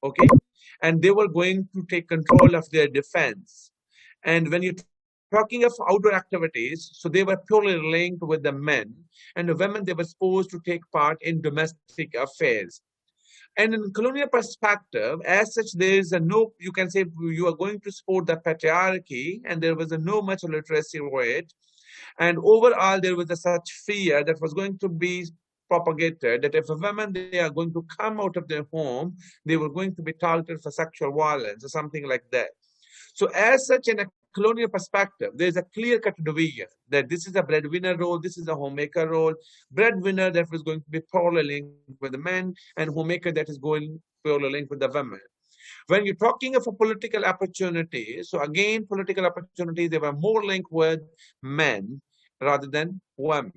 okay, and they were going to take control of their defense. And when you're talking of outdoor activities, so they were purely linked with the men, and the women, they were supposed to take part in domestic affairs. And in colonial perspective, as such, there is a no, you can say you are going to support the patriarchy, and there was a no much literacy rate. And overall, there was a such fear that was going to be propagated that if a woman they are going to come out of their home, they were going to be targeted for sexual violence or something like that. So, as such, in a colonial perspective, there is a clear-cut division that this is a breadwinner role, this is a homemaker role. Breadwinner that was going to be purely linked with the men, and homemaker that is going purely linked with the women. When you're talking of a political opportunity, so again, political opportunities, they were more linked with men rather than women.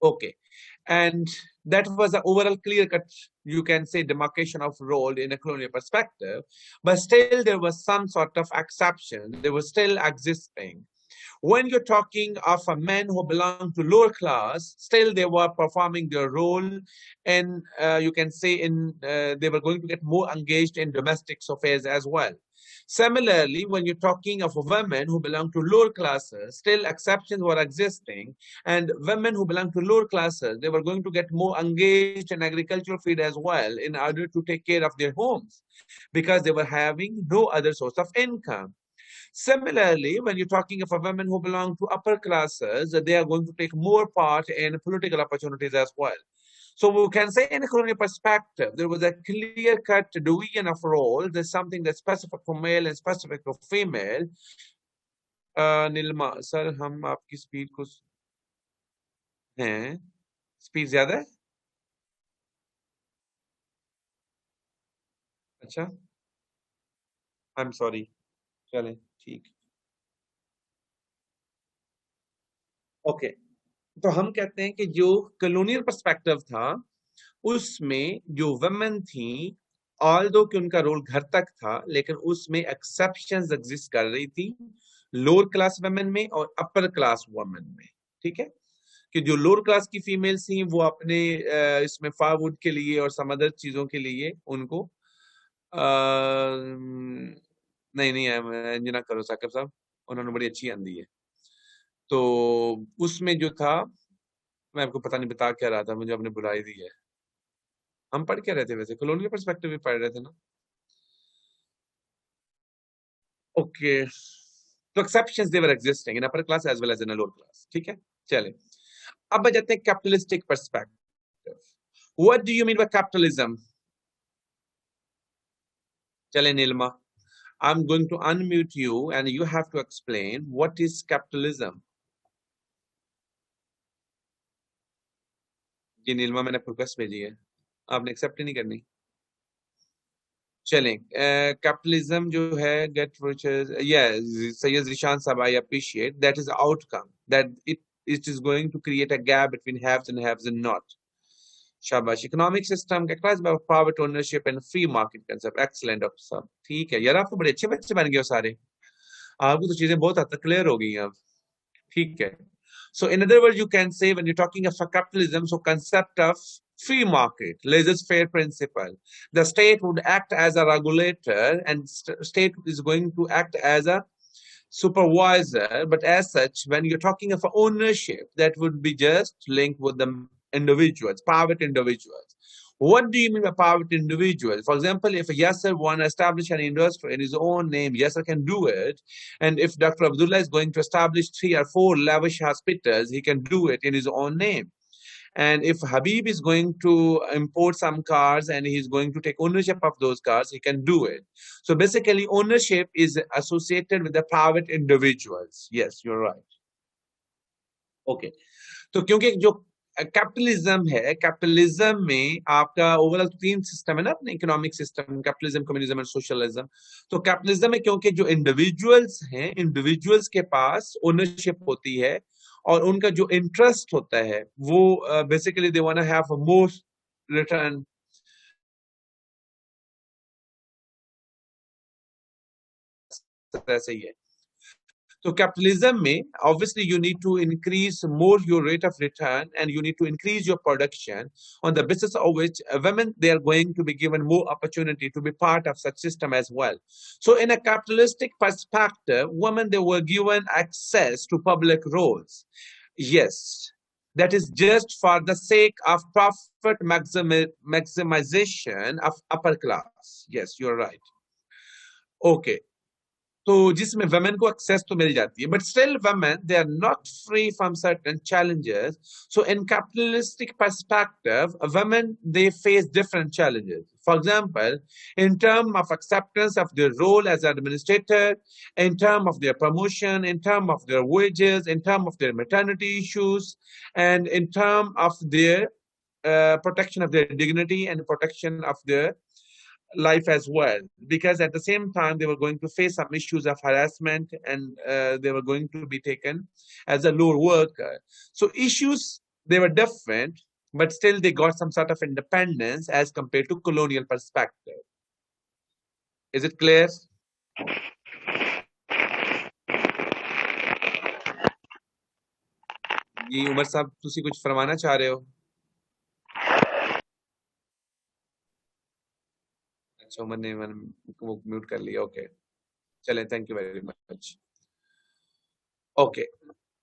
Okay. And that was an overall clear cut, you can say, demarcation of role in a colonial perspective. But still, there was some sort of exception. They were still existing. When you're talking of a men who belong to lower class, still they were performing their role, and you can say they were going to get more engaged in domestic affairs as well. Similarly, when you're talking of women who belong to lower classes, still exceptions were existing, and women who belong to lower classes, they were going to get more engaged in agricultural field as well in order to take care of their homes because they were having no other source of income. Similarly, when you're talking of a women who belong to upper classes, they are going to take more part in political opportunities as well. So we can say in a colonial perspective, there was a clear-cut division of role. There's something that's specific for male and specific for female. Nilima sir हम आपकी speed को हैं speed ज्यादा है अच्छा I am sorry चलें ठीक okay तो हम कहते हैं कि जो कॉलोनियल पर्सपेक्टिव था उसमें जो वुमेन थी ऑल्दो कि उनका रोल घर तक था लेकिन उसमें एक्सेप्शंस एग्जिस्ट कर रही थी लोअर क्लास वुमेन में और अपर क्लास वुमेन में ठीक है कि जो लोअर क्लास की फीमेल्स थी वो अपने इसमें फायरवुड के लिए और सम अदर चीजों के लिए उनको नहीं नहीं अंजना करो साकिब साहब उन्होंने बड़ी अच्छी आंदी है तो उसमें जो था मैं आपको पता नहीं बता क्या रहा था मुझे आपने बुलाई दी है हम पढ़ क्या रहे थे वैसे कॉलोनियल पर्सपेक्टिव भी पढ़ रहे थे ना ओके तो exceptions they were existing in upper class as well as in lower class ठीक है चले अब आ जाते हैं capitalistic perspective what do you mean by capitalism चले Nilma I'm going to unmute you and you have to explain what is capitalism. जी नीलमा मैंने request भेजी है आपने एक्सेप्ट ही नहीं करनी चलें कैपिटलिज्म जो है गेट रिचेस सैयद जिशान साहब I appreciate that is outcome that it is going to create a gap between haves and not. शाबाश इकोनॉमिक सिस्टम का class by private ownership and free market concept excellent doctor साहब ठीक है यार आप तो बड़े अच्छे बच्चे बन गए हो सारे आपको तो चीजें बहुत हद तक क्लियर हो गई हैं अब ठीक है so in other words you can say when you're talking of capitalism so concept of free market laissez-faire principle the state would act as a regulator and state is going to act as a supervisor but as such when you're talking of ownership that would be just linked with the individuals private individuals what do you mean by private individuals? For example, if Yasser want to establish an industry in his own name, Yasser can do it. And if Dr. Abdullah is going to establish 3 or 4 lavish hospitals, he can do it in his own name. And if Habib is going to import some cars and he's going to take ownership of those cars, he can do it. So basically, ownership is associated with the private individuals. Yes, you're right. Okay. तो क्योंकि जो capitalism है capitalism में आपका overall 3 system है ना अपने economic system capitalism communism and socialism तो कैपिटलिज्म में क्योंकि जो इंडिविजुअल्स हैं इंडिविजुअल्स के पास ओनरशिप होती है और उनका जो इंटरेस्ट होता है वो basically they want to have more return ऐसे ही है So capitalism may obviously you need to increase more your rate of return and you need to increase your production on the basis of which women they are going to be given more opportunity to be part of such system as well. So in a capitalistic perspective, women they were given access to public roles. Yes, that is just for the sake of profit maximization of upper class. Yes, you're right. Okay. तो जिसमें women को access तो मिल जाती है, but still women they are not free from certain challenges. So in capitalistic perspective, women they face different challenges. For example, in terms of acceptance of their role as administrator, in terms of their promotion, in terms of their wages, in terms of their maternity issues, and in terms of their protection of their dignity and protection of their life as well, because at the same time they were going to face some issues of harassment and they were going to be taken as a lower worker. So issues they were different, but still they got some sort of independence as compared to colonial perspective. Is it clear? जी उमर साहब तुसी कुछ फरमाना चाह रहे हो? अच्छा उमर ने वो mute कर लिया. ओके चलें, thank you very much. Okay.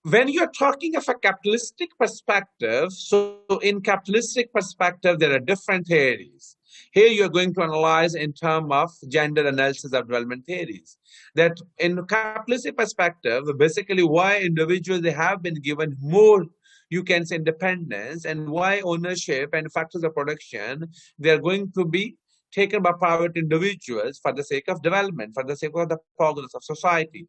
When you're talking of a capitalistic perspective, so in capitalistic perspective, there are different theories. Here you're going to analyze in terms of gender analysis of development theories. That in capitalistic perspective, basically why individuals they have been given more, you can say, independence, and why ownership and factors of production, they're going to be taken by private individuals for the sake of development, for the sake of the progress of society.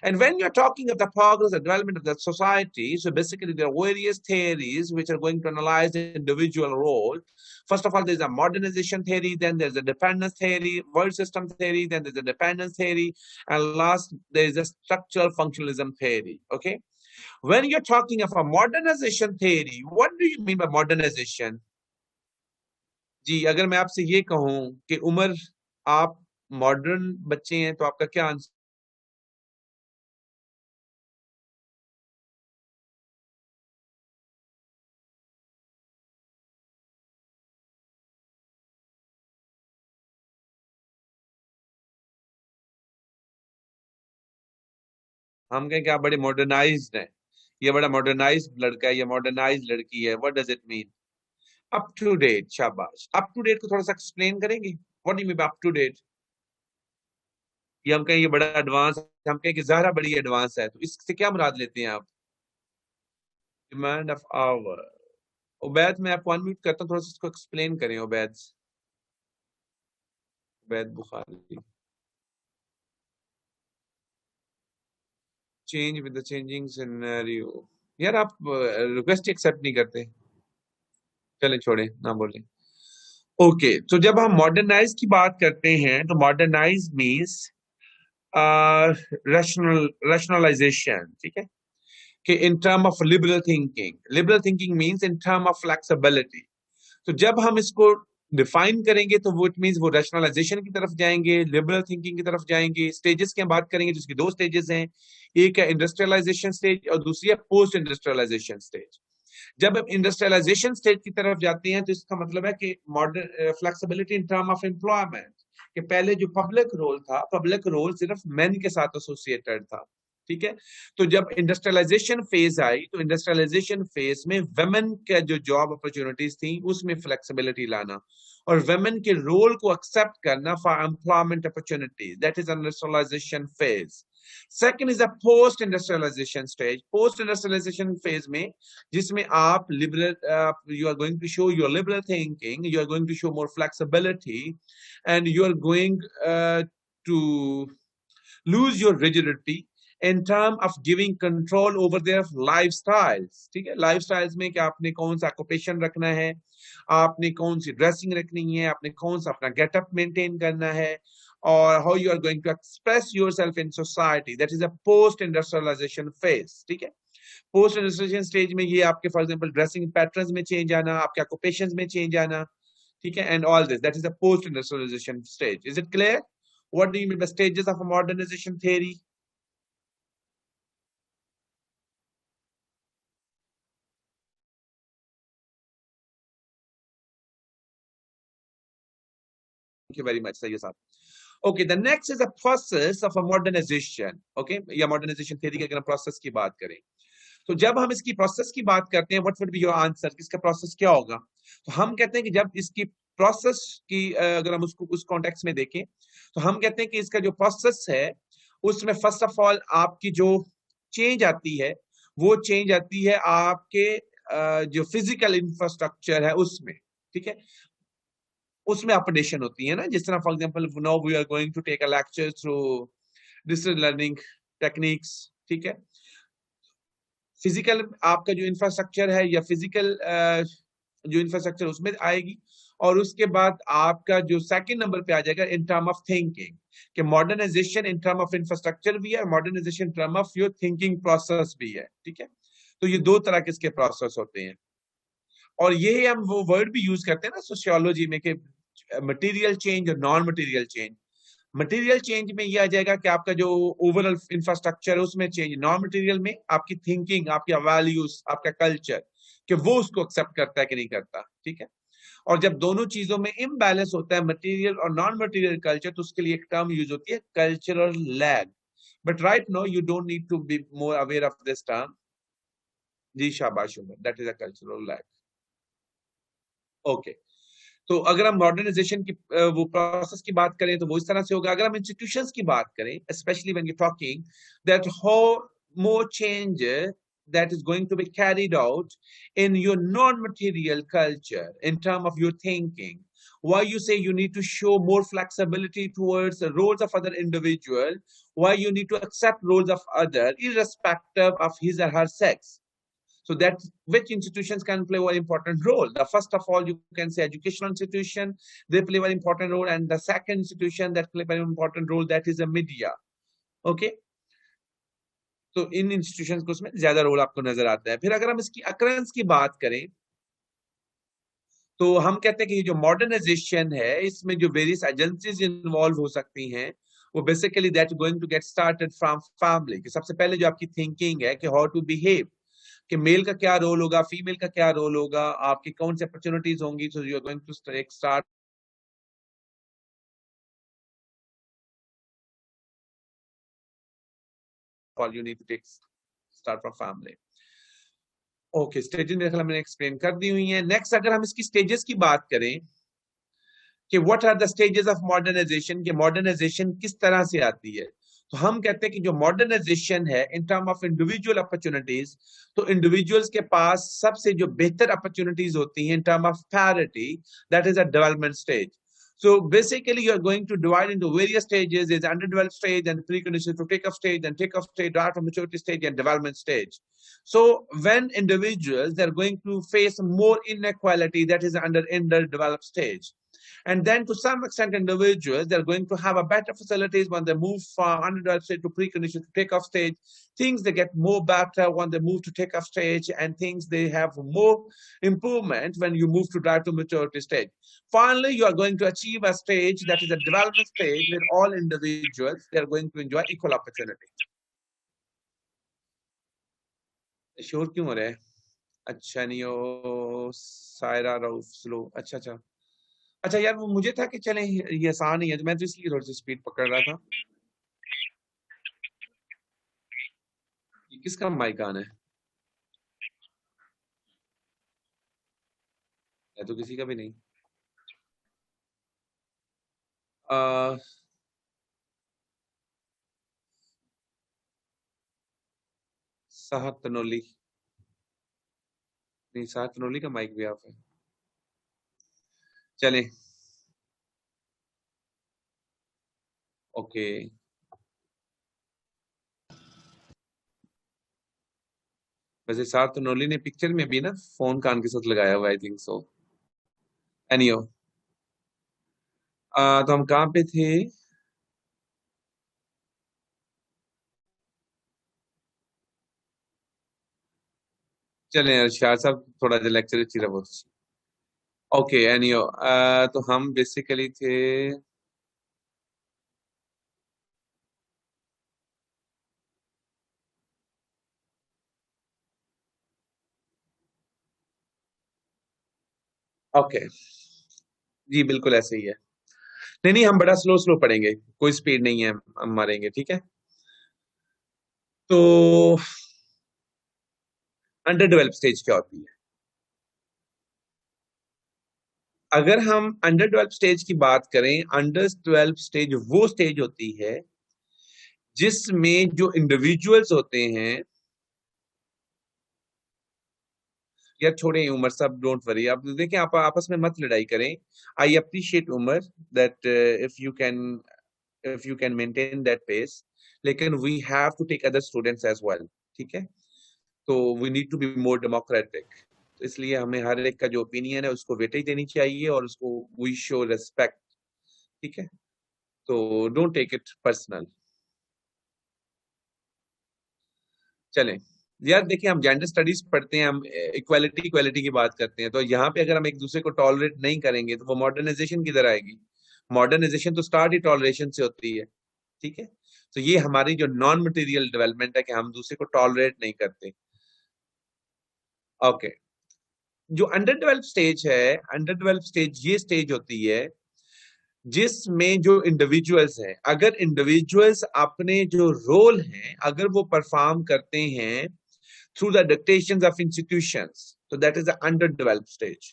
And when you're talking of the progress and development of the society, so basically there are various theories which are going to analyze the individual role. First of all, there's a modernization theory, then there's a dependence theory, world system theory, then there's a dependence theory, and last, there's a structural functionalism theory, okay? When you're talking of a modernization theory, what do you mean by modernization? जी अगर मैं आपसे ये कहूं कि उमर आप modern बच्चे हैं तो आपका क्या आंसर? हम कहें कि आप बड़े मॉडर्नाइज्ड हैं, ये बड़ा मॉडर्नाइज्ड लड़का है, ये मॉडर्नाइज्ड लड़की है. What does it mean? Up to date. शाबाश. अप टू डेट को थोड़ा सा एक्सप्लेन करेंगे? What do you mean by up to date? ये हम कहें ये बड़ा एडवांस, हम कहें कि ज़हरा बड़ी एडवांस है, तो इससे क्या मुराद लेते हैं आप? Demand of our. उबैद मैं आपको अनम्यूट करता हूँ, थोड़ा सा इसको एक्सप्लेन करें. Ubaid Bukhari. Change with the changing scenario. यार आप रिक्वेस्ट एक्सेप्ट नहीं करते. चलें छोड़ें, ना बोलें. ओके तो जब हम मॉडर्नाइज की बात करते हैं तो मॉडर्नाइज मीन्स रैशनलाइजेशन. ठीक है कि इन term of liberal thinking means in term of flexibility. तो जब हम इसको डिफाइन करेंगे तो वो इट मीन्स वो रैशनलाइजेशन की तरफ जाएंगे, लिबरल थिंकिंग की तरफ जाएंगे. स्टेजेस की हम बात करेंगे जिसकी दो स्टेजेस हैं, एक है इंडस्ट्रियलाइजेशन स्टेज और दूसरी है पोस्ट इंडस्ट्रियलाइजेशन स्टेज. जब हम इंडस्ट्रियलाइजेशन स्टेज की तरफ जाते हैं तो इसका मतलब है कि modern flexibility in term of employment, कि पहले जो पब्लिक रोल था, पब्लिक रोल सिर्फ मेन के साथ एसोसिएटेड था. ठीक है, तो जब इंडस्ट्रियलाइजेशन फेज आई तो इंडस्ट्रियलाइजेशन फेज में वुमेन का जो जॉब अपॉर्चुनिटीज थी उसमें फ्लेक्सिबिलिटी लाना और वुमेन के रोल को एक्सेप्ट करना for employment opportunities, that is industrialization phase. Second is a post-industrialization stage. Post-industrialization phase में जिसमें आप liberal, you are going to show your liberal thinking, you are going to show more flexibility, and you are going to lose your rigidity in terms of giving control over their lifestyles. ठीक है, lifestyles में कि आपने कौन सा occupation रखना है, आपने कौन सी dressing रखनी है, आपने कौन सा अपना getup maintain करना है, or how you are going to express yourself in society. That is a post-industrialization phase. ठीक है, post-industrialization stage में ये आपके for example dressing patterns में change आना, आपके occupations में change आना, ठीक है, and all this. That is the post-industrialization stage. Is it clear? What do you mean by stages of a modernization theory? you very much, Sayyid Saab. Okay, the next is a process of a modernization. Okay, या modernization theory के अगर हम process की बात करें, तो जब हम इसकी प्रोसेस की बात करते हैं, what would be your answer, इसका प्रोसेस क्या होगा? तो हम कहते हैं कि जब इसकी प्रोसेस की अगर हम उसको उस कॉन्टेक्स्ट में देखें, तो हम कहते हैं कि इसका जो प्रोसेस है उसमें फर्स्ट ऑफ ऑल आपकी जो चेंज आती है, वो चेंज आती है आपके जो फिजिकल इंफ्रास्ट्रक्चर है उसमें, ठीक है, उसमें अपडेशन होती है ना। जिस तरह for example now we are going to take a lecture through digital learning techniques, ठीक है। फिजिकल आपका जो इंफ्रास्ट्रक्चर है या फिजिकल जो इंफ्रास्ट्रक्चर उसमें आएगी, और उसके बाद आपका जो सेकंड नंबर पे आ जाएगा इन टर्म ऑफ थिंकिंग, कि modernization in term of infrastructure भी है, modernization in term of your thinking process भी है, ठीक है। तो ये दो तरह के इसके प्रोसेस होते हैं, और ये हम वो वर्ड भी यूज करते हैं ना सोशियोलॉजी में कि मटेरियल चेंज और non material change. Material change में ये आ जाएगा कि आपका जो ओवरऑल इंफ्रास्ट्रक्चर है उसमें चेंज, नॉन मटेरियल में आपकी थिंकिंग, आपकी वैल्यूज, आपका कल्चर, कि वो उसको एक्सेप्ट करता है कि नहीं करता, ठीक है। और जब दोनों चीजों में इम्बैलेंस होता है, मटेरियल और नॉन मटेरियल कल्चर, तो उसके लिए एक टर्म यूज होती है cultural lag. But right no you don't need to be more aware of this term. जी शाबाश, that is a cultural lag. Okay, तो अगर हम मॉडर्नाइजेशन की वो प्रोसेस की बात करें तो वो इस तरह से होगा। अगर हम इंस्टीट्यूशंस की बात करें, specially when you talking that how more change that is going to be carried out in your non-material culture in terms of your thinking, why you say you need to show more flexibility towards the roles of other individual, why you need to accept roles of other irrespective of his or her sex. So that which institutions can play a very important role. The first of all, you can say educational institution, they play a very important role, and the second institution that play a very important role, that is the media. Okay, तो इन institutions को उसमें ज्यादा role आपको नजर आता है। फिर अगर हम इसकी अकरेंस की बात करें, तो हम कहते हैं कि जो मॉडर्नाइजेशन है इसमें जो वेरियस एजेंसीज इन्वॉल्व हो सकती हैं, वो basically that going to get started from family, कि सबसे पहले जो आपकी थिंकिंग है कि हाउ टू बिहेव, कि मेल का क्या रोल होगा, फीमेल का क्या रोल होगा, आपकी कौन सी अपॉर्चुनिटीज होंगी, so you are going to start all you need to take start from family. Okay, stages मेरे ख्याल मैंने एक्सप्लेन कर दी हुई है। नेक्स्ट अगर हम इसकी स्टेजेस की बात करें कि what are the stages of modernization, कि मॉडर्नाइजेशन किस तरह से आती है, तो हम कहते हैं कि जो मॉडर्नाइजेशन है इन टर्म ऑफ इंडिविजुअल अपॉर्चुनिटीज, तो इंडिविजुअल्स के पास सबसे जो बेहतर अपॉर्चुनिटीज होती हैं इन term of parity, that is a development stage. So basically, you are going to divide into various stages: is underdeveloped stage and preconditions to take off stage, and take off stage, drive from maturity stage, and development stage. So when individuals, they are going to face more inequality, that is under underdeveloped stage. And then to some extent, individuals, they're going to have a better facilities when they move from underdeveloped stage to precondition to take off stage. Things they get more better when they move to take off stage, and things they have more improvement when you move to drive to maturity stage. Finally, you are going to achieve a stage that is a development stage where all individuals, they are going to enjoy equal opportunity. Sure क्यों हो रहा है? अच्छा नहीं हो Saira Rauf slow, अच्छा अच्छा अच्छा यार, वो मुझे था कि चले ये आसान ही है, तो मैं तो इसलिए थोड़ी सी स्पीड पकड़ रहा था। ये किसका माइक ऑन है तो किसी का भी नहीं। आ, साहब तनोली, नहीं साहब तनोली का माइक भी ऑफ है। चले, ओके। वैसे साहब तनोली ने पिक्चर में भी ना फोन कान के साथ लगाया हुआ, आई थिंक सो। एनीहो, तो हम कहाँ पे थे? चले यार, शाह साहब थोड़ा सा लेक्चर अच्छी रहा बहुत। ओके एनीहो, तो हम बेसिकली थे, ओके जी बिल्कुल ऐसे ही है। नहीं नहीं, हम बड़ा स्लो स्लो पढ़ेंगे, कोई स्पीड नहीं है, हम मारेंगे, ठीक है। तो अंडर डेवलप स्टेज क्या होती है? अगर हम अंडर डेवलप स्टेज की बात करें, अंडर डेवलप स्टेज वो स्टेज होती है जिसमें जो इंडिविजुअल्स होते हैं, यार छोड़े उमर साहब, डोंट वरी, आप देखिए, आप आपस में मत लड़ाई करें। I appreciate Umar that if you can maintain that pace, लेकिन we have to take other students as well, ठीक है। तो we need to be more democratic, तो इसलिए हमें हर एक का जो ओपिनियन है उसको वेटेज देनी चाहिए और उसको वी शो रेस्पेक्ट, ठीक है। तो डोंट टेक इट पर्सनल। चलें, यार देखिए, हम जेंडर स्टडीज पढ़ते हैं, हम इक्वालिटी इक्वालिटी की बात करते हैं, तो यहाँ पे अगर हम एक दूसरे को टॉलरेट नहीं करेंगे तो वो मॉडर्नाइजेशन किधर आएगी? मॉडर्नाइजेशन तो स्टार्ट ही टॉलरेशन से होती है, ठीक है। तो ये हमारी जो नॉन मटेरियल डेवलपमेंट है कि हम दूसरे को टॉलरेट नहीं करते। ओके, जो अंडर डेवलप स्टेज है, अंडर डेवलप स्टेज ये स्टेज होती है जिसमें जो इंडिविजुअल्स हैं, अगर इंडिविजुअल्स अपने जो रोल हैं अगर वो परफॉर्म करते हैं through the dictations of institutions, so that is the underdeveloped stage,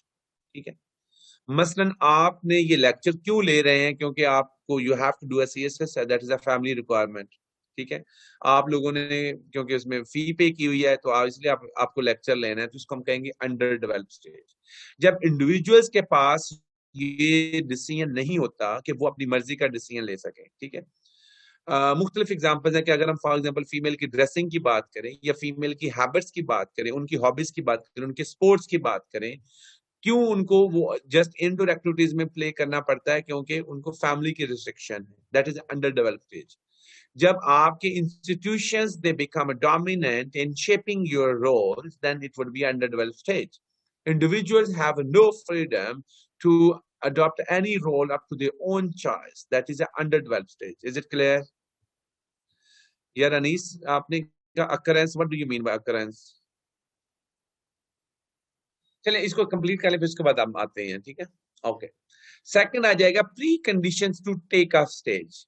ठीक है। मसलन आपने ये लेक्चर क्यों ले रहे हैं? क्योंकि आपको you have to do a CSS, that is a family requirement, ठीक है। आप लोगों ने क्योंकि उसमें फी पे की हुई है तो इसलिए आपको लेक्चर लेना है, तो इसको हम कहेंगे अंडर डेवलप स्टेज। जब इंडिविजुअल्स के पास ये डिसीजन नहीं होता कि वो अपनी मर्जी का डिसीजन ले सके, ठीक है। मुख्तलिफ एग्जाम्पल्स हैं कि अगर हम फॉर एग्जाम्पल फीमेल की ड्रेसिंग की बात करें या फीमेल की हैबिट्स की बात करें, उनकी हॉबीज की बात करें, उनके स्पोर्ट्स की बात करें, क्यों उनको वो जस्ट इंडोर एक्टिविटीज में प्ले करना पड़ता है? क्योंकि उनको फैमिली की रिस्ट्रिक्शन है, that is under develop stage. जब आपके institutions they become dominant in shaping your roles, then it would be under develop stage. Individuals have no freedom to adopt any role up to their own choice. That is an underdeveloped stage. Is it clear? यार अनीस, आपने क्या occurrence, what do you mean bye occurrence? चलिए इसको complete कर ले, फिर उसके बाद हम आते हैं, ठीक है। ओके, सेकंड आ जाएगा preconditions to take off stage.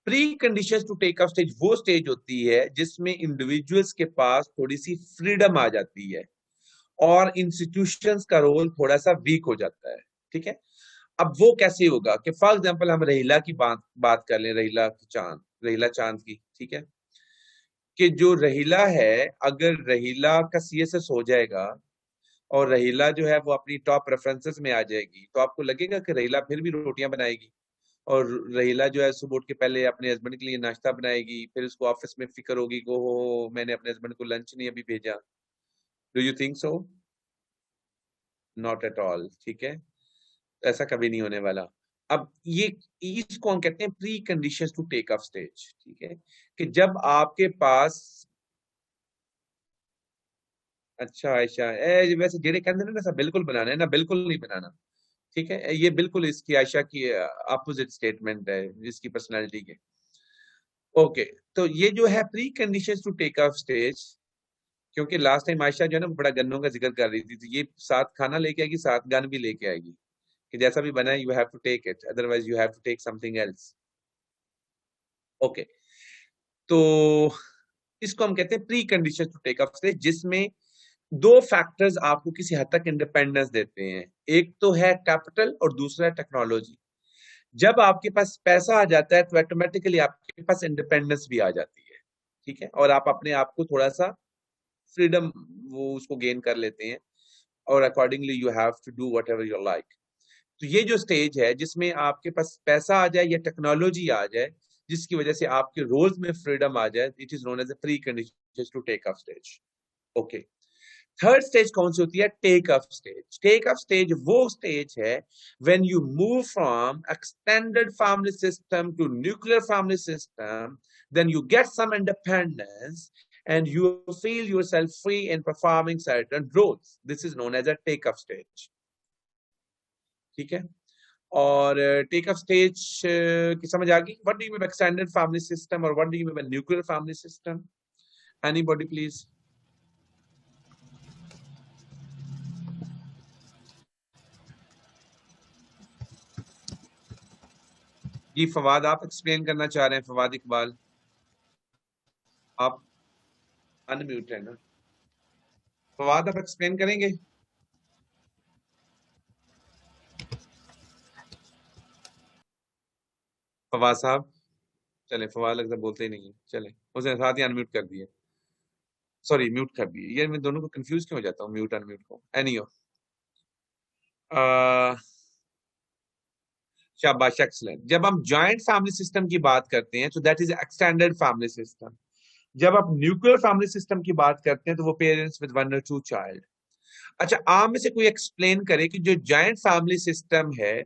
Preconditions to take off stage वो स्टेज होती है जिसमें इंडिविजुअल्स के पास थोड़ी सी फ्रीडम आ जाती है और इंस्टीट्यूशंस का रोल थोड़ा सा वीक हो जाता है, ठीक है। अब वो कैसे होगा कि फॉर एग्जांपल हम रहीला की बात कर लें, रहीला चांद की, ठीक है। कि जो रहीला है, अगर रहीला का सीएसएस हो जाएगा और रहीला जो है वो अपनी टॉप रेफरेंसेस में आ जाएगी, तो आपको लगेगा कि रहीला फिर भी रोटियां बनाएगी और रहीला जो है सुबह उठ के पहले अपने हस्बैंड के लिए नाश्ता बनाएगी, फिर उसको ऑफिस में फिक्र होगी कि हो मैंने अपने हस्बैंड को लंच नहीं अभी भेजा। Do you think so? Not at all, ठीक है। ऐसा कभी नहीं होने वाला। अब ये इसको हम कहते हैं preconditions to take off stage, ठीक है। कि जब आपके पास, अच्छा आयशा, वैसे जेड़े कहते हैं ना सब बिल्कुल बनाना है ना, बिल्कुल नहीं बनाना, ठीक है। ये बिल्कुल इसकी आयशा की अपोजिट स्टेटमेंट है जिसकी पर्सनालिटी के। ओके, तो ये जो है preconditions to take off stage, क्योंकि लास्ट टाइम आयशा जो है ना बड़ा गन्नों का जिक्र कर रही थी, तो ये साथ खाना लेके आएगी, साथ गन भी लेके आएगी कि जैसा भी बना है you have to take it, otherwise you have to take something else. Okay, तो इसको हम कहते हैं precondition to take off stage, जिसमें दो फैक्टर्स आपको किसी हद तक इंडिपेंडेंस देते हैं। एक तो है कैपिटल और दूसरा है टेक्नोलॉजी। जब आपके पास पैसा आ जाता है तो ऑटोमेटिकली आपके पास इंडिपेंडेंस भी आ जाती है, ठीक है। और आप अपने आप को थोड़ा सा फ्रीडम वो उसको गेन कर लेते हैं और accordingly you have to do whatever you like. तो ये जो स्टेज है जिसमें आपके पास पैसा आ जाए या टेक्नोलॉजी आ जाए जिसकी वजह से आपके रोल्स में फ्रीडम आ जाए, it is known as a precondition to take off stage. Okay, third stage कौन सी होती है? Take off stage. Take off stage वो स्टेज है when you move from extended family system to nuclear family system, then you get some independence and you feel yourself free in performing certain roles. This is known as a take off stage, ठीक है। और take off stage की समझ आ गई? What do you mean by extended family system और what do you mean by nuclear family system? Anybody please? जी फवाद, आप एक्सप्लेन करना चाह रहे हैं? फवाद इकबाल, आप अनम्यूट है ना? फवाद, आप एक्सप्लेन करेंगे? फवाद साहब, चले, फवाद लगता है बोलते ही नहीं है, चले, उसने साथ ही अनम्यूट कर दिए, सॉरी म्यूट कर दिए। ये मैं दोनों को कंफ्यूज क्यों हो जाता हूँ, म्यूट अनम्यूट को। एनीहो, शाबाश, एक्सलेंट। जब हम जॉइंट फैमिली सिस्टम की बात करते हैं तो that is extended family system. जब आप न्यूक्लियर फैमिली सिस्टम की बात करते हैं तो वो पेरेंट्स विद वन और टू चाइल्ड। अच्छा, आप में से कोई एक्सप्लेन करे कि जो जॉइंट फैमिली सिस्टम है,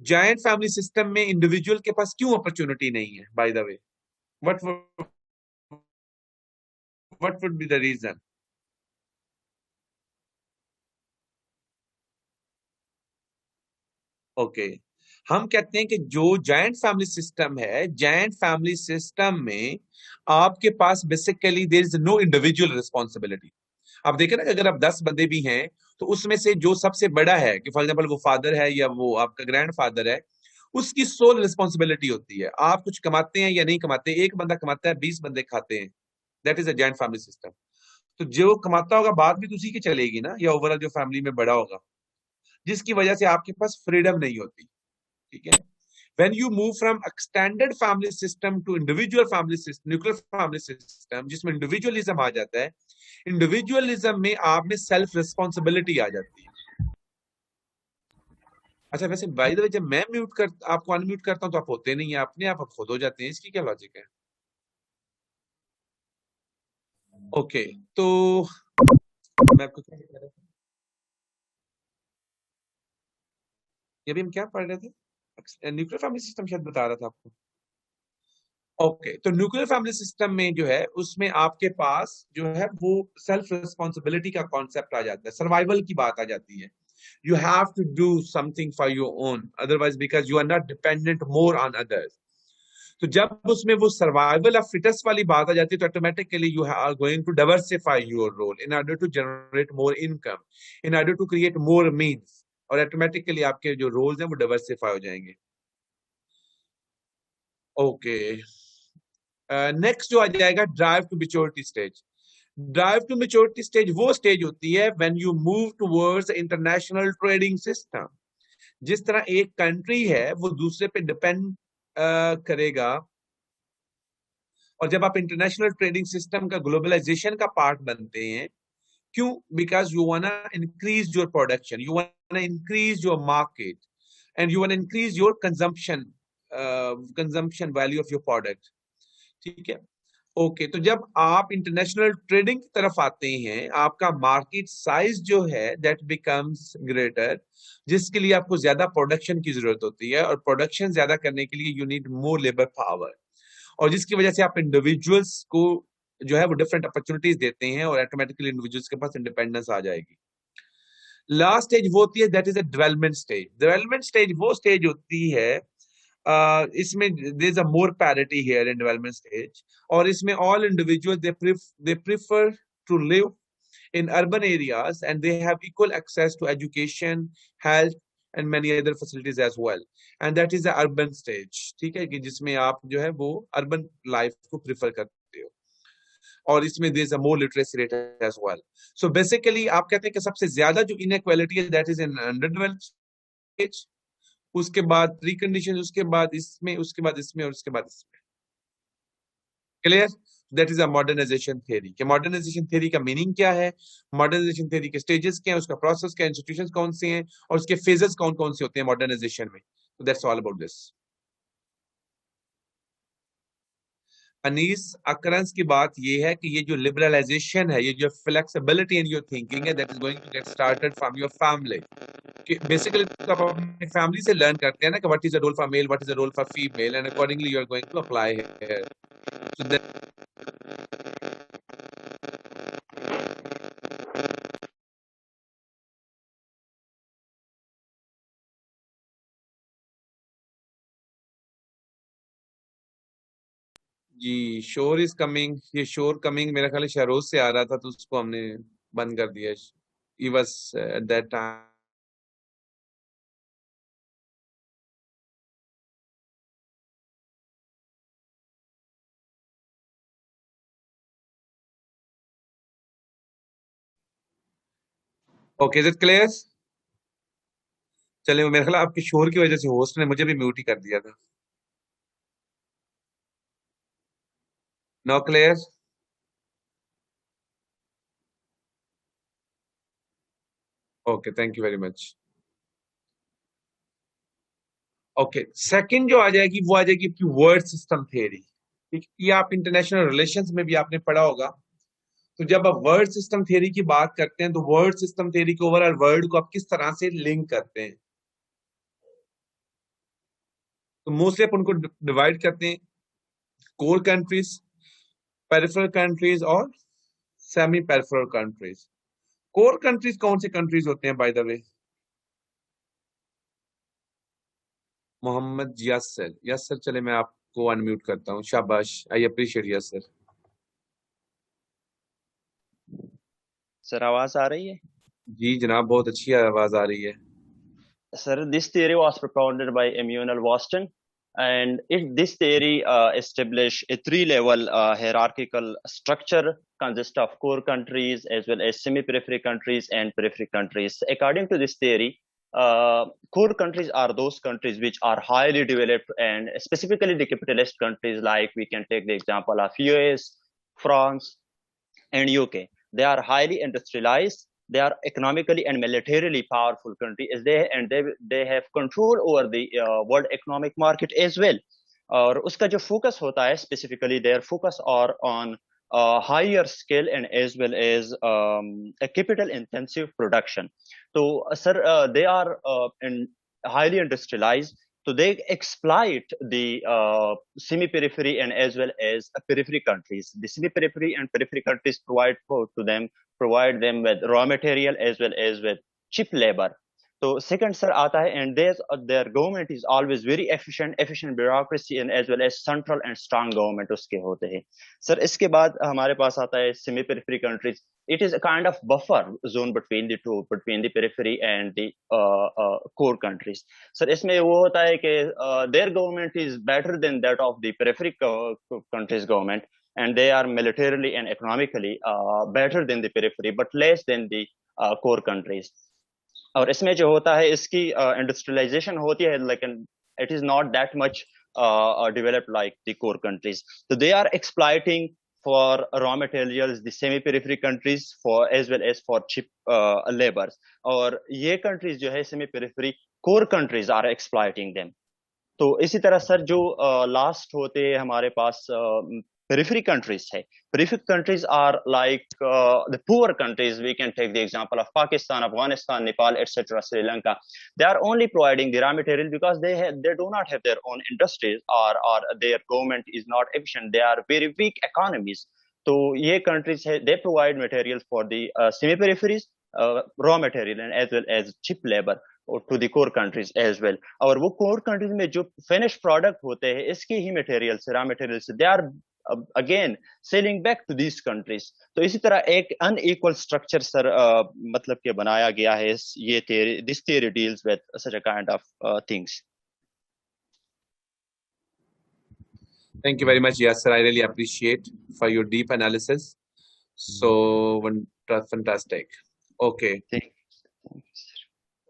जॉइंट फैमिली सिस्टम में इंडिविजुअल के पास क्यों अपॉर्चुनिटी नहीं है? By the way, what what would be the reason? Okay, हम कहते हैं कि जो जॉइंट फैमिली सिस्टम है, जॉइंट फैमिली सिस्टम में आपके पास basically there is no individual responsibility. आप देखें ना कि अगर आप 10 बंदे भी हैं तो उसमें से जो सबसे बड़ा है, कि फॉर एग्जाम्पल वो फादर है या वो आपका ग्रैंड फादर है, उसकी सोल रिस्पॉन्सिबिलिटी होती है। आप कुछ कमाते हैं या नहीं कमाते, एक बंदा कमाता है, 20 बंदे खाते हैं, that is a joint family system. तो जो कमाता होगा बात भी तो उसी की चलेगी ना, या ओवरऑल जो फैमिली में बड़ा होगा, जिसकी वजह से आपके पास फ्रीडम नहीं होती। ठीक है? when you move from extended family system to individual family system, nuclear family system, जिसमें इंडिविजुअलिज्म आ जाता है, इंडिविजुअलिज्म में आप में सेल्फ रिस्पॉन्सिबिलिटी आ जाती है। अच्छा, वैसे बाय द वे, जब मैं म्यूट कर आपको अनम्यूट करता हूं तो आप होते नहीं है, अपने आप खुद हो जाते हैं, इसकी क्या लॉजिक है? ओके, तो मैं आपको क्या बता रहा था? ये भी हम क्या पढ़ रहे थे? न्यूक्लियर फैमिली सिस्टम शायद बता रहा था आपको। ओके, तो न्यूक्लियर फैमिली सिस्टम में जो है उसमें आपके पास जो है वो सेल्फ रिस्पॉन्सिबिलिटी का कॉन्सेप्ट आ जाता है, सर्वाइवल की बात आ जाती है। You have to do something for your own, otherwise because you are not dependent more on others. तो जब उसमें वो सर्वाइवल ऑफ फिटेस्ट वाली बात आ जाती है तो automatically you are going to diversify your role in order to generate more income, in order to create more means, और ऑटोमेटिकली आपके जो रोल्स हैं वो डाइवर्सिफाई हो जाएंगे। ओके, नेक्स्ट जो आ जाएगा, drive to maturity stage. Drive to maturity stage वो स्टेज होती है when you move towards international trading system. जिस तरह एक कंट्री है वो दूसरे पे डिपेंड करेगा, और जब आप इंटरनेशनल ट्रेडिंग सिस्टम का, ग्लोबलाइजेशन का पार्ट बनते हैं, क्यों? Because you वांना increase your production, you वांना increase your market, and you वांना increase your consumption value of your product. ठीक है? ओके, तो जब आप इंटरनेशनल ट्रेडिंग की तरफ आते हैं, आपका मार्केट साइज जो है दैट बिकम्स ग्रेटर, जिसके लिए आपको ज्यादा प्रोडक्शन की जरूरत होती है, और प्रोडक्शन ज्यादा करने के लिए you need more labour power, और जिसकी वजह से आप इंडिविजुअल्स को जो है वो डिफरेंट अपॉर्चुनिटीज देते हैं, और ऑटोमेटिकली इंडिविजुअल्स के पास इंडिपेंडेंस आ जाएगी। लास्ट स्टेज वो होती है, that is a development stage. Development stage वो स्टेज होती है, इसमें there is a more parity here in development stage, और इसमें all individual they prefer to live in urban areas, and they have equal access to education, health and many other facilities as well, and that is the urban stage। ठीक है, कि जिसमें आप जो है वो अर्बन लाइफ को prefer करते हो, और इसमें there is a more literacy rate as well. So basically आप कहते हैं कि सबसे ज्यादा जो इनइक्वालिटी है that is in under developed stage, उसके बाद प्री कंडीशन, उसके बाद इसमें, उसके बाद इसमें, और उसके बाद इसमें। Clear? That is a modernization theory. कि मॉडर्नाइजेशन थ्योरी का मीनिंग क्या है, मॉडर्नाइजेशन थ्योरी के स्टेजेस क्या है, उसका प्रोसेस क्या है, इंस्टीट्यूशंस कौन से हैं, और उसके फेजेस कौन कौन से होते हैं मॉडर्नाइजेशन में। तो that's all about this. Anees, अक्रंस की बात ये है कि ये जो लिबरलाइजेशन है, ये जो फ्लेक्सिबिलिटी इन योर थिंकिंग है, that is going to get started from your family. कि बेसिकली तो आप अपनी फैमिली से लर्न करते हैं ना कि what is the role for male, what is the role for female, and accordingly you are going to apply here. So जी, शोर इज कमिंग, ये शोर कमिंग मेरा ख्याल है शहरोज से आ रहा था, तो उसको हमने बंद कर दिया। He was at that time okay, is it clear? चलिए, मेरे ख्याल आपके शोर की वजह से होस्ट ने मुझे भी म्यूट ही कर दिया था। No clear? Okay, thank you very much. Okay, second जो आ जाएगी वो आ जाएगी आपकी वर्ड सिस्टम थ्योरी। ठीक, ये आप इंटरनेशनल रिलेशंस में भी आपने पढ़ा होगा। तो जब आप वर्ड सिस्टम थ्योरी की बात करते हैं तो वर्ड सिस्टम थ्योरी के ओवरऑल वर्ड को आप किस तरह से लिंक करते हैं? तो मोस्टली आप उनको डिवाइड करते हैं कोर कंट्रीज, पेरिफेरल कंट्रीज और semi peripheral countries. Core countries कौन से कंट्रीज होते हैं by the way? Mohammad Yasir, Yasir चले मैं आपको अनम्यूट करता हूँ। शाबाश, आई अप्रिशिएट यासर। सर आवाज आ रही है? जी जनाब, बहुत अच्छी आवाज आ रही है। Sir, this theory was propounded by Emanuel Boston, and this theory established a three-level hierarchical structure consist of core countries as well as semi-periphery countries and periphery countries. According to this theory, core countries are those countries which are highly developed, and specifically the capitalist countries, like we can take the example of US, France, and UK. They are highly industrialized. They are economically and militarily powerful country as they have control over the world economic market as well. और उसका जो focus होता है specifically their focus are on higher scale and as well as a capital intensive production. So sir, they are highly industrialized, so they exploit the semi-periphery and as well as periphery countries. The semi-periphery and periphery countries provide them with raw material as well as with cheap labor. So second sir आता है, and their government is always very efficient bureaucracy and as well as central and strong government उसके होते हैं. Sir इसके बाद हमारे पास आता है semi periphery countries. It is a kind of buffer zone between the two, between the periphery and the core countries. Sir इसमें वो होता है कि their government is better than that of the periphery countries government, and they are militarily and economically better than the periphery but less than the core countries. और इसमें जो होता है इसकी इंडस्ट्रियलाइजेशन होती है, लेकिन it is not that much developed like the core countries. So they are exploiting for raw materials the semi periphery countries for as well as for cheap labors. और ये countries जो है semi periphery core countries are exploiting them. तो इसी तरह sir जो last होते हैं हमारे पास periphery countries है. Periphery countries are like the poor countries. We can take the example of Pakistan, Afghanistan, Nepal, etc., Sri Lanka. They are only providing the raw material because they do not have their own industries, or their government is not efficient. They are very weak economies. तो ये countries है, they provide materials for the semi peripheries, raw material and as well as cheap labor to the core countries as well. और वो core countries में जो finished product होते हैं इसके ही materials, raw materials, they are again selling back to these countries. तो इसी तरह एक unequal structure सर मतलब कि बनाया गया है. ये theory, this theory deals with such a kind of things. Thank you very much, Yasser. I really appreciate for your deep analysis. So fantastic. Okay.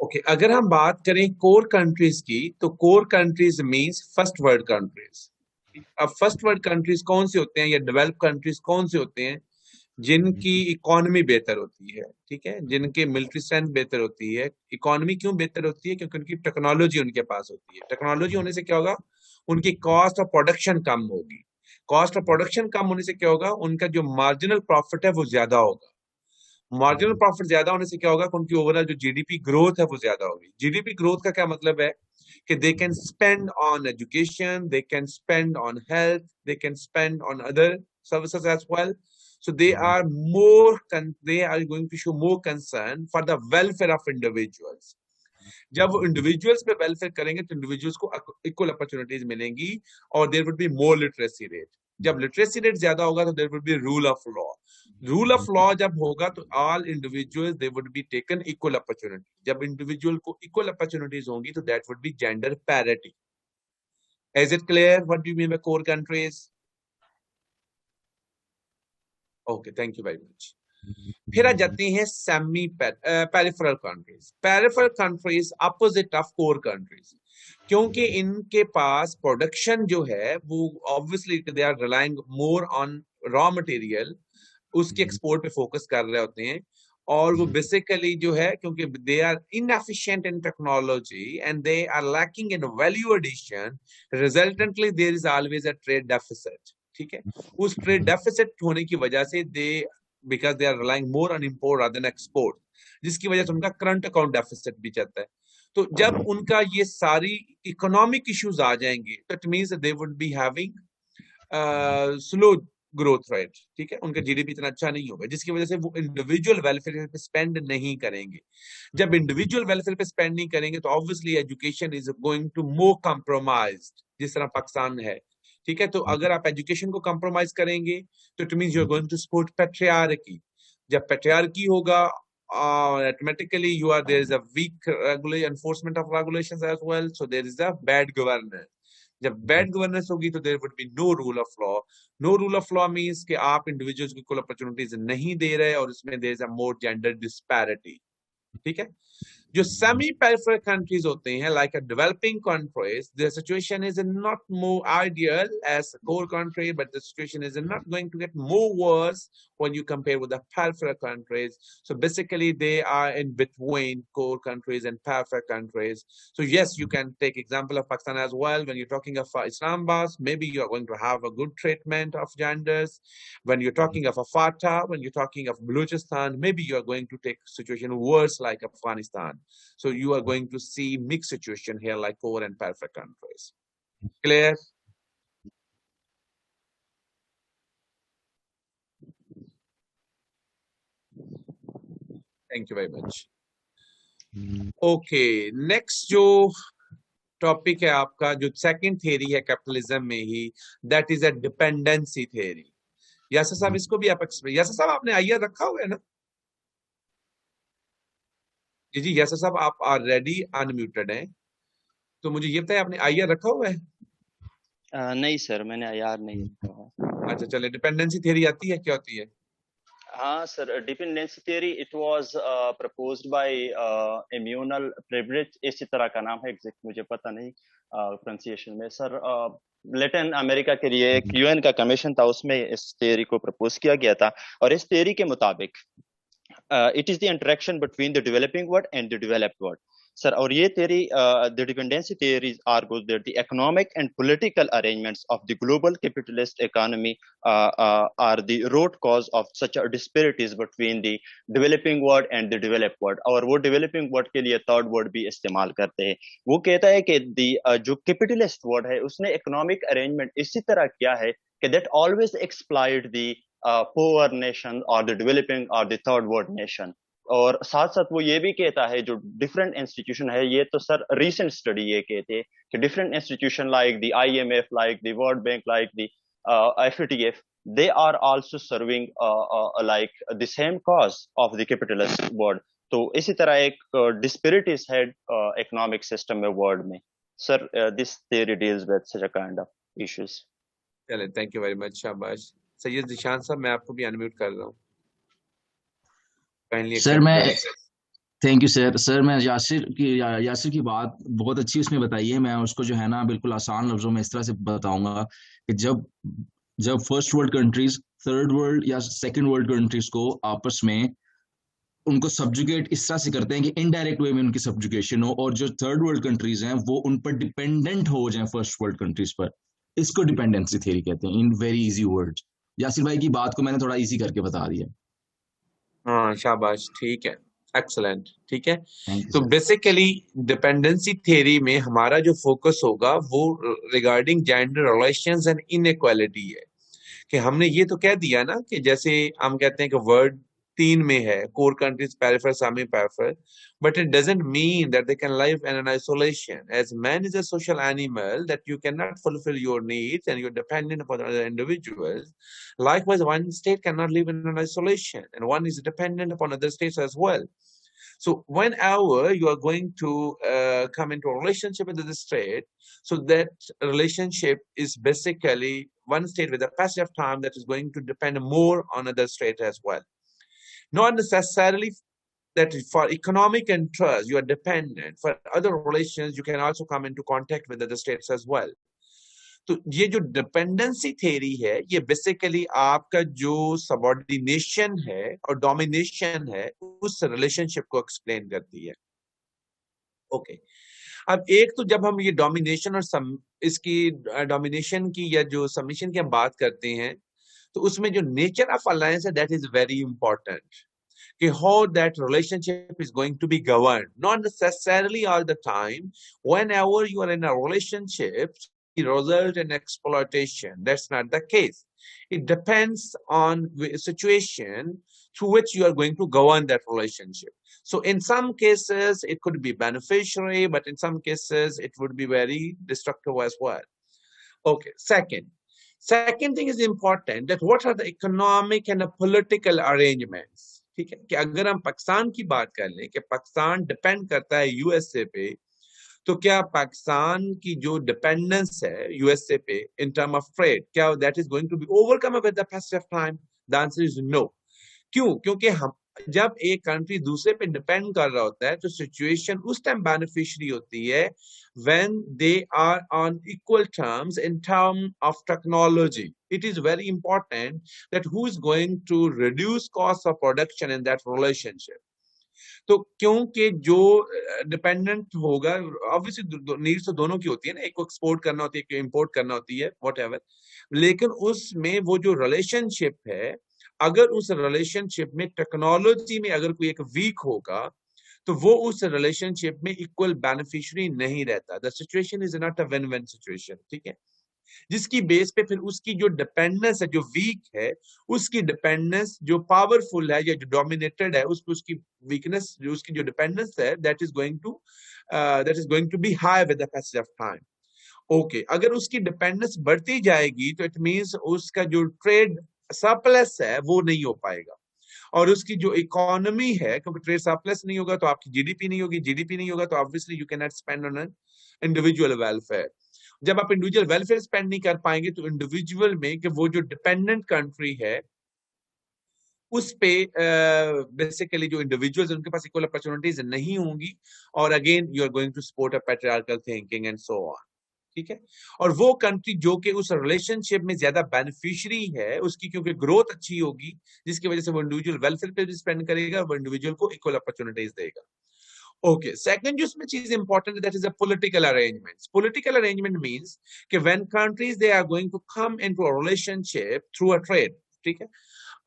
Okay, अगर हम बात करें कोर कंट्रीज की, तो core countries means first world countries. अब first world countries कौन से होते हैं या डेवलप कंट्रीज कौन से होते हैं? जिनकी इकोनॉमी बेहतर होती है, ठीक है, जिनके मिलिट्री स्ट्रेंथ बेहतर होती है. इकोनॉमी क्यों बेहतर होती है? क्योंकि उनकी टेक्नोलॉजी उनके पास होती है. टेक्नोलॉजी होने से क्या होगा? उनकी कॉस्ट ऑफ प्रोडक्शन कम होगी. कॉस्ट ऑफ प्रोडक्शन कम होने से क्या होगा? उनका जो मार्जिनल प्रॉफिट है वो ज्यादा होगा. मार्जिनल प्रॉफिट ज्यादा होने से क्या होगा? उनकी ओवरऑल जो जीडीपी ग्रोथ है वो ज्यादा होगी. जीडीपी ग्रोथ का क्या मतलब है? कि they can spend on education, they can spend on health, they can spend on other services as well. So they are going to show more concern for the welfare of individuals. जब वो individuals पे welfare करेंगे तो individuals को equal opportunities मिलेंगी और there would be more literacy rate. जब literacy rate ज्यादा होगा तो there would be rule of law. Rule of law जब होगा तो all individuals they would be taken equal opportunity. जब इंडिविजुअल को इक्वल अपॉर्चुनिटीज होंगी तो that would be gender parity. Is it clear what do you mean by core countries? Okay, thank you very much. फिर आ जाती हैं semi peripheral countries. Peripheral countries opposite of core countries, क्योंकि इनके पास production जो है वो obviously they are relying more on raw material, उसके एक्सपोर्ट पे फोकस कर रहे होते हैं। और वो बेसिकली जो है, क्योंकि they are inefficient in technology and they are lacking in value addition, resultantly there is always a trade deficit. ठीक है, उस ट्रेड डेफिसिट होने की वजह से they, because they are relying more on import rather than export, जिसकी वजह से उनका करंट अकाउंट डेफिसिट भी चलता है। तो जब उनका ये सारी इकोनॉमिक इश्यूज आ जाएंगे तो it means they would be having slow growth rate. ठीक है, उनका जीडीपी इतना अच्छा नहीं होगा, जिसकी वजह से वो इंडिविजुअल वेलफेयर पे स्पेंड नहीं करेंगे। जब इंडिविजुअल वेलफेयर पे स्पेंड नहीं करेंगे तो obviously education is going to more compromised, जिस तरह पाकिस्तान है। ठीक है, तो अगर आप एजुकेशन को कॉम्प्रोमाइज करेंगे तो it means you are going to support patriarchy. जब पैट्रियार्की होगा, automatically you are, there is a weak enforcement of regulations as well, so there is a bad governance. जब बैड गवर्नेंस होगी तो there would be no rule of law. No rule of law means कि आप individuals को equal opportunities नहीं दे रहे, और इसमें there is a more gender disparity. ठीक है, जो सेमी पेरिफेरल कंट्रीज होते हैं like a developing countries, their situation is not more ideal as a core country, but the situation is not going to get more worse when you compare with the peripheral countries. So basically they are in between core countries and peripheral countries. So yes, you can take example of Pakistan as well. When you're talking of Islamabad, maybe you are going to have a good treatment of genders. When you're talking of a FATA, when you're talking of Balochistan, maybe you are going to take situation worse like Afghanistan. So you are going to see mixed situation here like core and peripheral countries. Clear? Thank you very much. Okay, next जो topic है आपका, जो second theory है capitalism में ही, that is a dependency theory. Yasir साहब इसको भी आप यासर साहब आपने आईआर रखा हुआ है ना? जी जी, यासर साहब आप ऑलरेडी अनम्यूटेड हैं, तो मुझे ये बताएं आपने आईआर रखा हुआ है? नहीं सर, मैंने आईआर नहीं रखा है। अच्छा चले, डिपेंडेंसी थ्योरी आती है, क्या होती है? हाँ sir, dependency theory it was proposed by Emmanuel privilege, इसी तरह का नाम है, एग्जैक्ट मुझे पता नहीं प्रोनाउंसिएशन में सर। लैटिन अमेरिका के लिए एक यूएन का कमीशन था, उसमें इस थ्योरी को प्रपोज किया गया था। और इस थ्योरी के मुताबिक it is the interaction between the developing world and the developed world. Sir, और ये theory, the dependency theories argues that the economic and political arrangements of the global capitalist economy are the root cause of such a disparities between the developing world and the developed world. और वो developing world के लिए third word भी इस्तेमाल करते हैं। वो कहता है कि जो capitalist world है उसने economic arrangement इसी तरह किया है कि that always exploit the poor nation or the developing or the third world nation। और साथ साथ वो ये भी कहता है जो डिफरेंट इंस्टीट्यूशन है, ये तो सर रीसेंट स्टडी ये कहते हैं कि different institution like the IMF, like the world bank, like the FATF, they are also serving like the same cause of the capitalist world। तो इसी तरह एक disparities है economic system में वर्ल्ड में। Sir this theory deals with such a kind of issues। चले, thank you very much, शाबाश। सैयद जिशान साहब, मैं आपको भी अनम्यूट कर रहा हूँ, काइंडली सर एक्सेप्ट मैं करें। Thank you sir. सर मैं यासिर की बात बहुत अच्छी उसमें बताई है, मैं उसको जो है ना बिल्कुल आसान लफ्जों में इस तरह से बताऊंगा कि जब जब first world countries third world या सेकंड वर्ल्ड कंट्रीज को आपस में उनको सब्जुगेट इस तरह से करते हैं कि इनडायरेक्ट वे में उनकी सब्जुगेशन हो, और जो थर्ड वर्ल्ड कंट्रीज हैं वो उन पर डिपेंडेंट हो जाएं फर्स्ट वर्ल्ड कंट्रीज पर, इसको डिपेंडेंसी थ्योरी कहते हैं in very easy words. Yasir भाई की बात को मैंने थोड़ा इजी करके बता दिया। हाँ शाबाश, ठीक है, एक्सलेंट, ठीक है। थैंक यू तो सर। बेसिकली डिपेंडेंसी थ्योरी में हमारा जो फोकस होगा वो regarding gender relations and inequality है। कि हमने ये तो कह दिया ना कि जैसे हम कहते हैं कि वर्ड 3 में है, core countries, peripheral, semi peripheral, but it doesn't mean that they can live in an isolation, as man is a social animal, that you cannot fulfill your needs and you're dependent upon other individuals. Likewise, one state cannot live in an isolation and one is dependent upon other states as well. So whenever you are going to come into a relationship with the state, so that relationship is basically one state with a passage of time that is going to depend more on other state as well. Not necessarily that for economic interest you are dependent. For other relations, you can also come into contact with other states as well. तो ये जो dependency theory है, ये basically आपका जो subordination है और domination है उस रिलेशनशिप को एक्सप्लेन करती है. ओके अब एक तो जब हम ये डोमिनेशन और इसकी डोमिनेशन की या जो सबमिशन की हम बात करते हैं, तो उसमें जो नेचर ऑफ अलायंस है दैट इज वेरी इंपॉर्टेंट, कि how that relationship is going to be governed. Not necessarily all the time. Whenever you are in a relationship, it result in exploitation. That's not the case. It depends on the situation through which you are going to govern that relationship. So in some cases, it could be beneficiary, but in some cases, it would be very destructive as well. Okay, second thing is important, that what are the economic and the political arrangements. ठीक है, कि अगर हम पाकिस्तान की बात कर लें कि पाकिस्तान डिपेंड करता है यूएसए पे, तो क्या पाकिस्तान की जो डिपेंडेंस है यूएसए पे इन टर्म ऑफ ट्रेड, क्या that is going to be overcome with the passage of time? The answer is no. क्यों? क्योंकि हम जब एक कंट्री दूसरे पे डिपेंड कर रहा होता है तो सिचुएशन उस टाइम बेनिफिशियरी होती है when they are on equal terms in terms of technology. It is very important that who is going to reduce cost of production in that relationship. तो क्योंकि जो डिपेंडेंट होगा, ऑब्वियसली नीड्स तो दोनों की होती है ना, एक को एक्सपोर्ट करना होती है, एक को इंपोर्ट करना होती है, व्हाटएवर, लेकिन उसमें वो जो रिलेशनशिप है, अगर उस रिलेशनशिप में टेक्नोलॉजी में अगर कोई एक वीक होगा तो वो उस रिलेशनशिप में इक्वल बेनिफिशियरी नहीं रहता. The situation is not a win win situation. ठीक है, जिसकी बेस पे फिर उसकी जो डिपेंडेंस है जो वीक है, उसकी डिपेंडेंस जो पावरफुल है या जो डोमिनेटेड है, उस उसकी वीकनेस, जो उसकी जो डिपेंडेंस है, that is going to be high with the passage of time. Okay, अगर उसकी डिपेंडेंस बढ़ती जाएगी तो इट मींस उसका जो ट्रेड सरप्लस है वो नहीं हो पाएगा, और उसकी जो इकोनॉमी है, क्योंकि ट्रेड सरप्लस नहीं होगा तो आपकी जीडीपी नहीं होगी, जीडीपी नहीं होगा तो obviously you can not spend on an individual welfare. जब आप इंडिविजुअल वेलफेयर स्पेंड नहीं कर पाएंगे तो इंडिविजुअल में कि वो जो डिपेंडेंट कंट्री है उस पे बेसिकली जो इंडिविजुअल्स उनके पास इक्वल अपॉर्चुनिटीज नहीं होंगी, और again you are going to support a patriarchal thinking and so on. ठीक है, और वो कंट्री जो कि उस रिलेशनशिप में ज्यादा बेनिफिशियरी है, उसकी क्योंकि ग्रोथ अच्छी होगी, जिसकी वजह से वो इंडिविजुअल वेलफेयर पे भी स्पेंड करेगा, वो इंडिविजुअल को इक्वल अपॉर्चुनिटीज देगा. ओके, सेकंड जो इसमें चीज इंपॉर्टेंट है, that is a political arrangements. Political arrangement means कि when countries they are going to come into a relationship through a trade. ठीक है,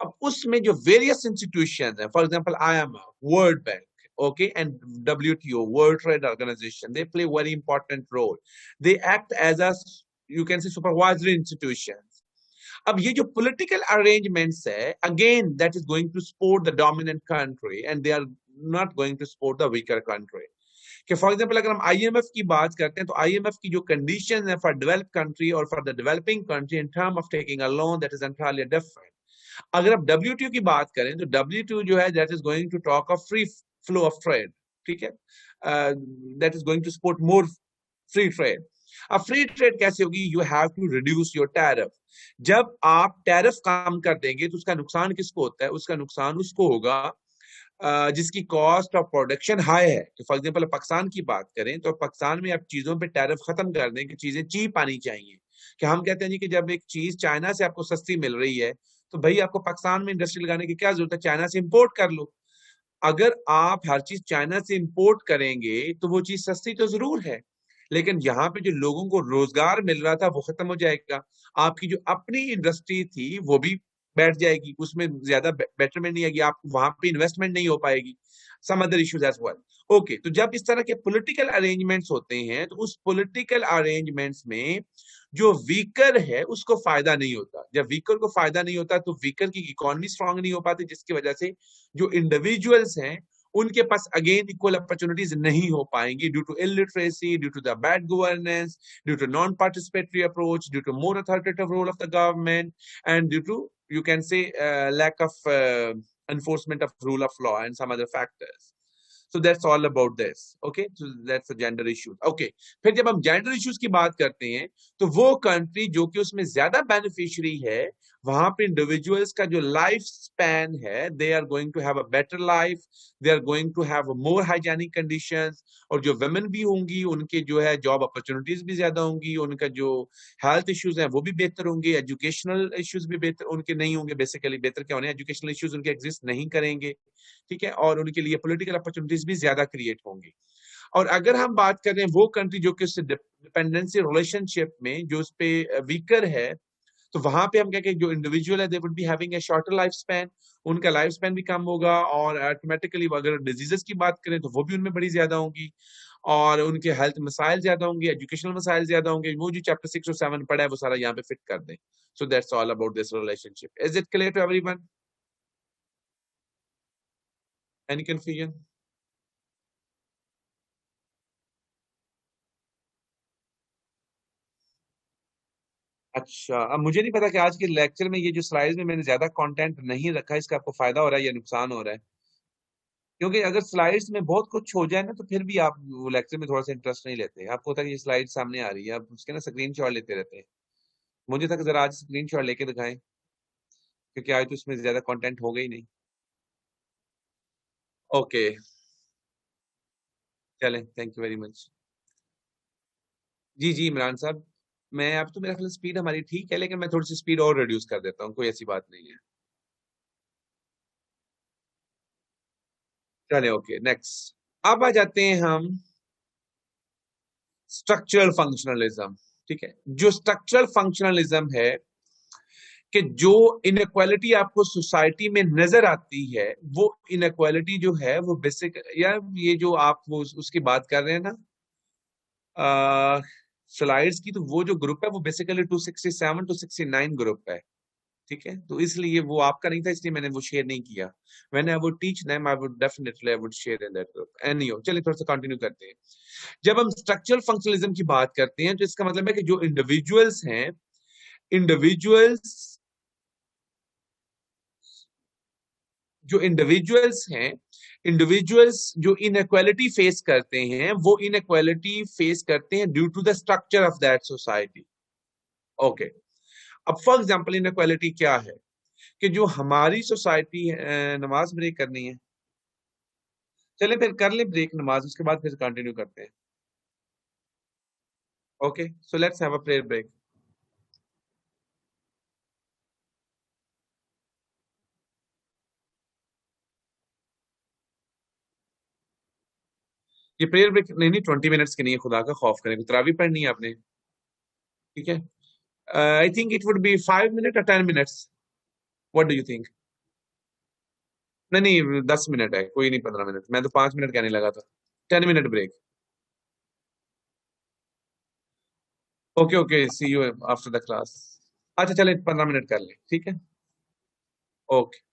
अब उसमें जो वेरियस इंस्टीट्यूशंस हैं, for example IMF, world bank, okay, and WTO, World Trade Organization, they play very important role. They act as a, you can say, supervisory institutions. अब ये जो political arrangements है, again that is going to support the dominant country and they are not going to support the weaker country. कि for example अगर हम IMF की बात करते हैं तो IMF की जो कंडीशन है फॉर डेवलप्ड कंट्री और for the developing country in term of taking a loan, that is entirely different. अगर आप WTO की बात करें तो WTO जो है that is going to talk of free flow of trade. ठीक है, that is going to support more free trade. अब फ्री ट्रेड कैसे होगी? You have to reduce your tariff. जब आप टैरिफ कम कर देंगे तो उसका नुकसान किसको होता है? उसका नुकसान उसको होगा जिसकी कॉस्ट ऑफ प्रोडक्शन हाई है. तो फॉर एग्जांपल पाकिस्तान की बात करें तो पाकिस्तान में आप चीजों पे टैरिफ खत्म कर दें कि चीजें चीप आनी चाहिए. कि हम कहते हैं जी कि जब एक चीज चाइना से आपको सस्ती मिल रही है तो भाई आपको पाकिस्तान में इंडस्ट्री लगाने की क्या जरूरत है? चाइना से इंपोर्ट कर लो. अगर आप हर चीज चाइना से इंपोर्ट करेंगे तो वो चीज सस्ती तो जरूर है, लेकिन यहाँ पे जो लोगों को रोजगार मिल रहा था वो खत्म हो जाएगा. आपकी जो अपनी इंडस्ट्री थी वो भी बैठ जाएगी, उसमें ज्यादा बेटरमेंट नहीं आएगी, आप वहां पे इन्वेस्टमेंट नहीं हो पाएगी. Some other issues as well. Okay, तो जब इस तरह के पॉलिटिकल अरेंजमेंट्स होते हैं तो उस पॉलिटिकल अरेंजमेंट्स में जो वीकर है उसको फायदा नहीं होता. जब वीकर को फायदा नहीं होता तो वीकर की इकोनॉमी स्ट्रांग नहीं हो पाती, जिसकी वजह से जो इंडिविजुअल्स हैं उनके पास अगेन इक्वल अपॉर्चुनिटीज नहीं हो पाएंगी, due to illiteracy, due to the bad governance, due to non participatory approach, due to more authoritative role of the government, and due to, you can say, lack of enforcement of rule of law and some other factors. So that's all about this. Okay, so that's the gender issues. Okay, फिर जब हम gender issues की बात करते हैं तो वो country जो कि उसमें ज्यादा बेनिफिशियरी है वहां पे इंडिविजुअल्स का जो लाइफ स्पैन है, they are going to have a better life, they are going to have more hygienic conditions, और जो वुमेन भी होंगी उनके जो है जॉब अपॉर्चुनिटीज भी ज्यादा होंगी, उनका जो हेल्थ इश्यूज हैं वो भी बेहतर होंगे, एजुकेशनल इश्यूज भी बेहतर उनके नहीं होंगे, बेसिकली बेहतर क्या होने, एजुकेशनल इश्यूज उनके एग्जिस्ट नहीं करेंगे, ठीक है, और उनके लिए पॉलिटिकल अपॉर्चुनिटीज भी ज्यादा क्रिएट होंगी। और अगर हम बात करें वो कंट्री जो कि उससे डिपेंडेंसी रिलेशनशिप में जो उस पे वीकर है, तो वहां पे हम क्या कहें, जो इंडिविजुअल है दे would be having a shorter life span, उनका लाइफ स्पैन भी कम होगा, और ऑटोमेटिकली अगर डिजीजेस की बात करें तो वो भी उनमें बड़ी ज्यादा होंगी, और उनके हेल्थ मसाइल ज्यादा होंगे, एजुकेशनल मसाइल ज्यादा होंगे। वो जो चैप्टर 6 और 7 पढ़ा है वो सारा यहाँ पे फिट कर दें। So that's all about this relationship. Is it clear to everyone? Any confusion? अच्छा, अब मुझे नहीं पता कि आज के लेक्चर में ये जो स्लाइड्स में मैंने ज्यादा कंटेंट नहीं रखा, इसका आपको फायदा हो रहा है या नुकसान हो रहा है? क्योंकि अगर स्लाइड्स में बहुत कुछ हो जाए ना तो फिर भी आप लेक्चर में थोड़ा सा इंटरेस्ट नहीं लेते। आपको होता है कि ये स्लाइड सामने आ रही है, आप उसके ना स्क्रीन शॉट लेते रहते हैं। मुझे था कि जरा आज स्क्रीन शॉट लेके दिखाएं, क्योंकि आज तो इसमें ज्यादा कंटेंट हो गई नहीं। ओके, चलें, थैंक यू वेरी मच। जी जी इमरान साहब, मैं अब तो मेरा ख्याल स्पीड हमारी ठीक है, लेकिन मैं थोड़ी सी स्पीड और रिड्यूस कर देता हूँ, कोई ऐसी बात नहीं है। चले, ओके, नेक्स्ट। अब आ जाते हैं हम स्ट्रक्चरल फंक्शनलिज्म। ठीक है, जो स्ट्रक्चरल फंक्शनलिज्म है कि जो इनक्वालिटी आपको सोसाइटी में नजर आती है, वो इनक्वालिटी जो है वो बेसिक, या ये जो आप वो उसकी बात कर रहे हैं ना स्लाइड्स की, तो वो जो ग्रुप है वो बेसिकली 267 टू 69 ग्रुप है। ठीक है, तो इसलिए वो आपका नहीं था, इसलिए मैंने वो शेयर नहीं किया। When I would teach them I would definitely I would share in that group. Anyhow, चलिए थोड़ा सा कंटिन्यू करते हैं। जब हम स्ट्रक्चरल फंक्शनलिज्म की बात करते हैं तो इसका मतलब है कि जो इंडिविजुअल्स हैं, इंडिविजुअल्स जो इंडिविजुअल्स हैं, इंडिविजुअल्स जो इनक्वालिटी फेस करते हैं, वो इनक्वालिटी फेस करते हैं due to the structure of that society. Okay, अब फॉर एग्जांपल इनक्वालिटी क्या है कि जो हमारी सोसाइटी है, नमाज ब्रेक करनी है, चले फिर कर ले ब्रेक नमाज, उसके बाद फिर कंटिन्यू करते हैं। Okay, so let's have a prayer break. ये प्रेयर ब्रेक नहीं नहीं 20 मिनट्स की नहीं है, खुदा का खौफ करें, तरावी पढ़नी है आपने। ठीक है, I think it would B 5 minute और 10 minutes. What do you think? नहीं नहीं 10 मिनट है, कोई नहीं 15 मिनट, मैं तो 5 मिनट कहने लगा था। 10 minute break. Okay okay, see you after the class. अच्छा चले 15 मिनट कर ले, ठीक है। ओके।